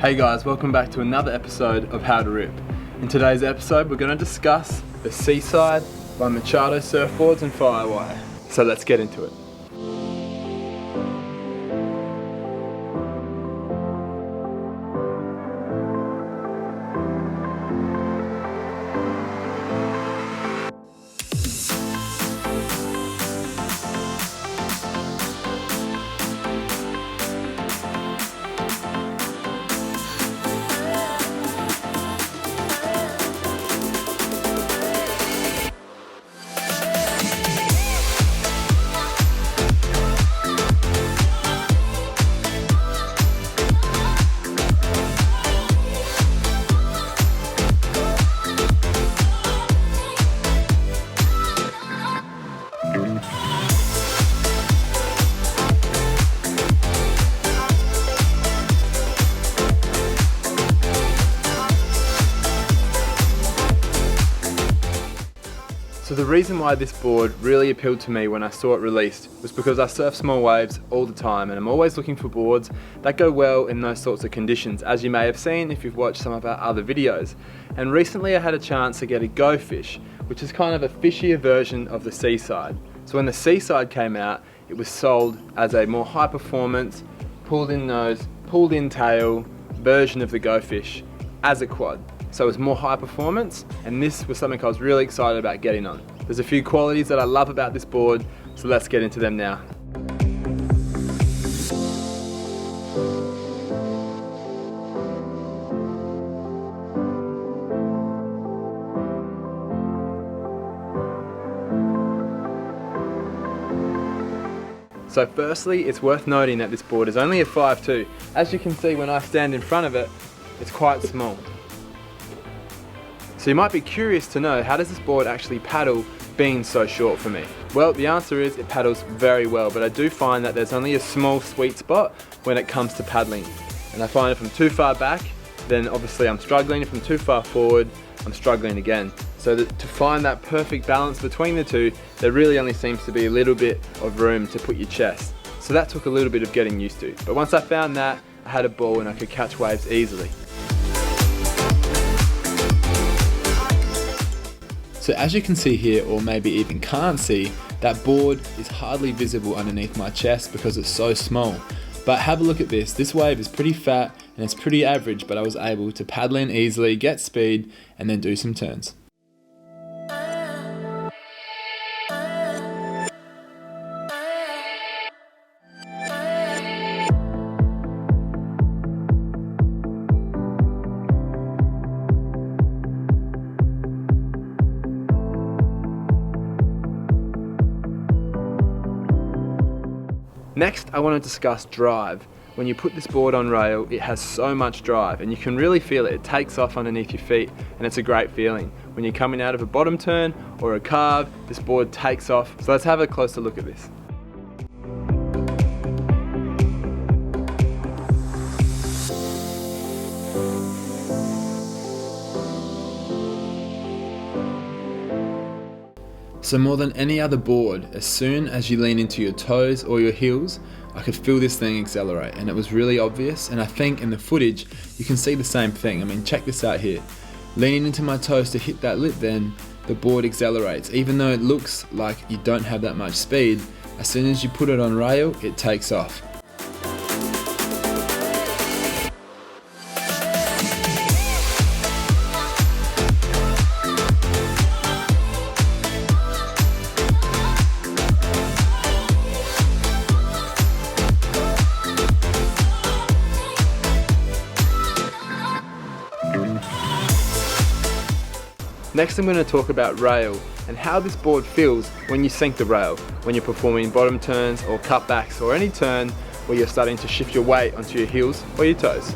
Hey guys, welcome back to another episode of How to Rip. In today's episode we're going to discuss the Seaside by Machado Surfboards and Firewire. So let's get into it. So the reason why this board really appealed to me when I saw it released was because I surf small waves all the time and I'm always looking for boards that go well in those sorts of conditions, as you may have seen if you've watched some of our other videos. And recently I had a chance to get a Go Fish, which is kind of a fishier version of the Seaside. So when the Seaside came out, it was sold as a more high performance, pulled in nose, pulled in tail version of the Go Fish as a quad. So it was more high performance, and this was something I was really excited about getting on. There's a few qualities that I love about this board, so let's get into them now. So firstly, it's worth noting that this board is only a 5'2". As you can see when I stand in front of it, it's quite small. So you might be curious to know, how does this board actually paddle being so short for me? Well, the answer is it paddles very well, but I do find that there's only a small sweet spot when it comes to paddling. And I find if I'm too far back, then obviously I'm struggling. If I'm too far forward, I'm struggling again. So to find that perfect balance between the two, there really only seems to be a little bit of room to put your chest. So that took a little bit of getting used to. But once I found that, I had a ball and I could catch waves easily. So as you can see here, or maybe even can't see, that board is hardly visible underneath my chest because it's so small. But have a look at this. This wave is pretty fat and it's pretty average, but I was able to paddle in easily, get speed, and then do some turns. Next, I want to discuss drive. When you put this board on rail, it has so much drive and you can really feel it. It takes off underneath your feet and it's a great feeling. When you're coming out of a bottom turn or a carve, this board takes off. So let's have a closer look at this. So more than any other board, as soon as you lean into your toes or your heels, I could feel this thing accelerate, and it was really obvious, and I think in the footage you can see the same thing. I mean, check this out here. Leaning into my toes to hit that lip, then the board accelerates. Even though it looks like you don't have that much speed, as soon as you put it on rail, it takes off. Next I'm going to talk about rail and how this board feels when you sink the rail, when you're performing bottom turns or cutbacks or any turn where you're starting to shift your weight onto your heels or your toes.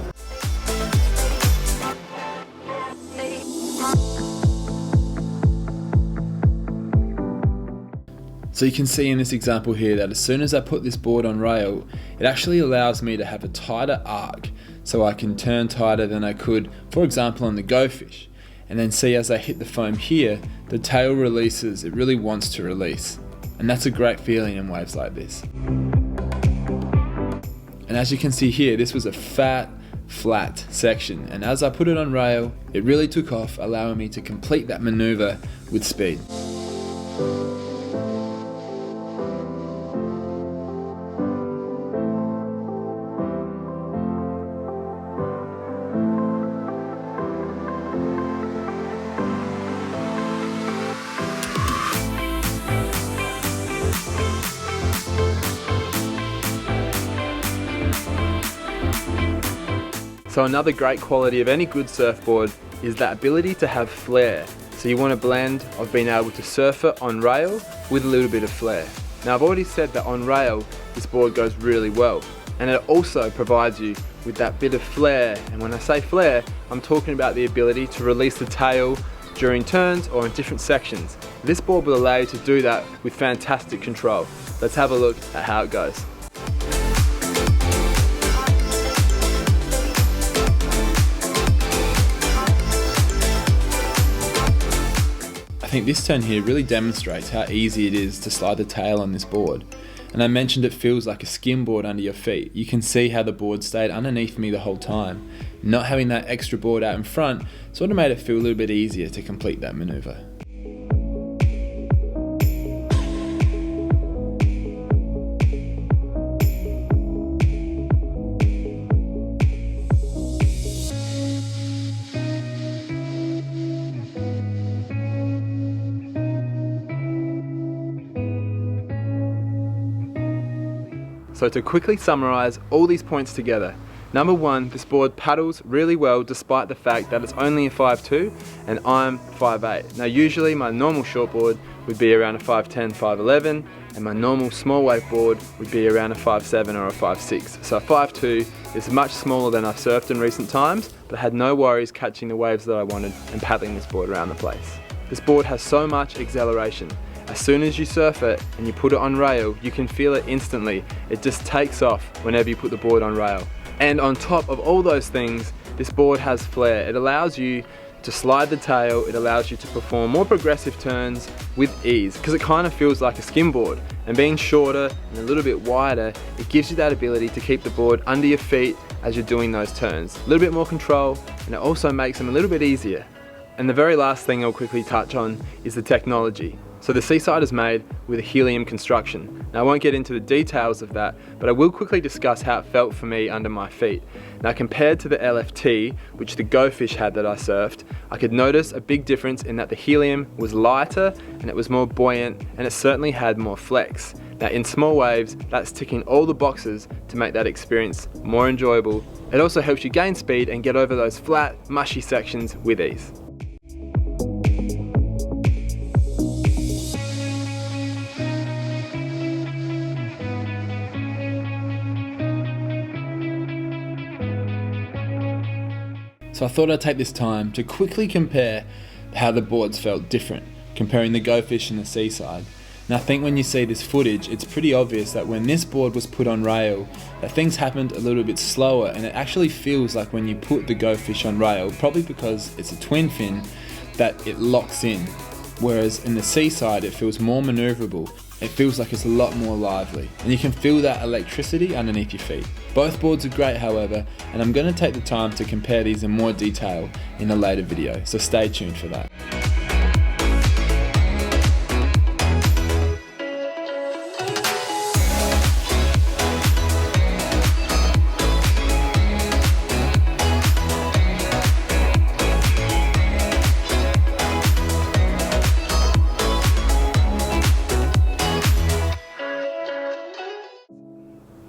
So you can see in this example here that as soon as I put this board on rail, it actually allows me to have a tighter arc, so I can turn tighter than I could, for example, on the Go Fish. And then see, as I hit the foam here, the tail releases. It really wants to release. And that's a great feeling in waves like this. And as you can see here, this was a fat, flat section, and as I put it on rail, it really took off, allowing me to complete that maneuver with speed. So another great quality of any good surfboard is that ability to have flair. So you want a blend of being able to surf it on rail with a little bit of flair. Now I've already said that on rail this board goes really well, and it also provides you with that bit of flair, and when I say flair I'm talking about the ability to release the tail during turns or in different sections. This board will allow you to do that with fantastic control. Let's have a look at how it goes. I think this turn here really demonstrates how easy it is to slide the tail on this board. And I mentioned it feels like a skimboard under your feet. You can see how the board stayed underneath me the whole time. Not having that extra board out in front sort of made it feel a little bit easier to complete that maneuver. So to quickly summarise all these points together, number one, this board paddles really well despite the fact that it's only a 5'2" and I'm 5'8". Now usually my normal shortboard would be around a 5'10", 5'11", and my normal small wave board would be around a 5'7" or a 5'6". So a 5'2" is much smaller than I've surfed in recent times, but I had no worries catching the waves that I wanted and paddling this board around the place. This board has so much acceleration. As soon as you surf it and you put it on rail, you can feel it instantly. It just takes off whenever you put the board on rail. And on top of all those things, this board has flair. It allows you to slide the tail, it allows you to perform more progressive turns with ease, because it kind of feels like a skimboard. And being shorter and a little bit wider, it gives you that ability to keep the board under your feet as you're doing those turns. A little bit more control, and it also makes them a little bit easier. And the very last thing I'll quickly touch on is the technology. So the Seaside is made with a helium construction. Now I won't get into the details of that, but I will quickly discuss how it felt for me under my feet. Now compared to the LFT, which the Go Fish had that I surfed, I could notice a big difference in that the helium was lighter and it was more buoyant, and it certainly had more flex. Now in small waves, that's ticking all the boxes to make that experience more enjoyable. It also helps you gain speed and get over those flat, mushy sections with ease. So I thought I'd take this time to quickly compare how the boards felt different, comparing the Go Fish and the Seaside. And I think when you see this footage, it's pretty obvious that when this board was put on rail, that things happened a little bit slower, and it actually feels like when you put the Go Fish on rail, probably because it's a twin fin, that it locks in. Whereas in the Seaside, it feels more maneuverable. It feels like it's a lot more lively, and you can feel that electricity underneath your feet. Both boards are great, however, and I'm going to take the time to compare these in more detail in a later video, so stay tuned for that.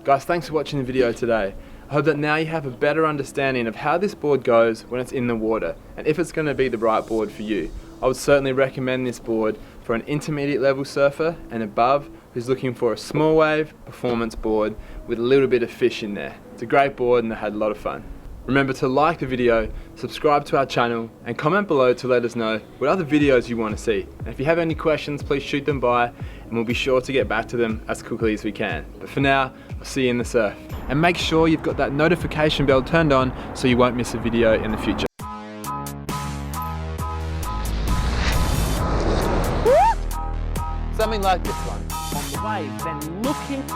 Guys, thanks for watching the video today. I hope that now you have a better understanding of how this board goes when it's in the water, and if it's going to be the right board for you. I would certainly recommend this board for an intermediate level surfer and above who's looking for a small wave performance board with a little bit of fish in there. It's a great board and I had a lot of fun. Remember to like the video, subscribe to our channel, and comment below to let us know what other videos you want to see. And if you have any questions, please shoot them by, and we'll be sure to get back to them as quickly as we can. But for now, I'll see you in the surf. And make sure you've got that notification bell turned on so you won't miss a video in the future. Something like this one. On the wave, then looking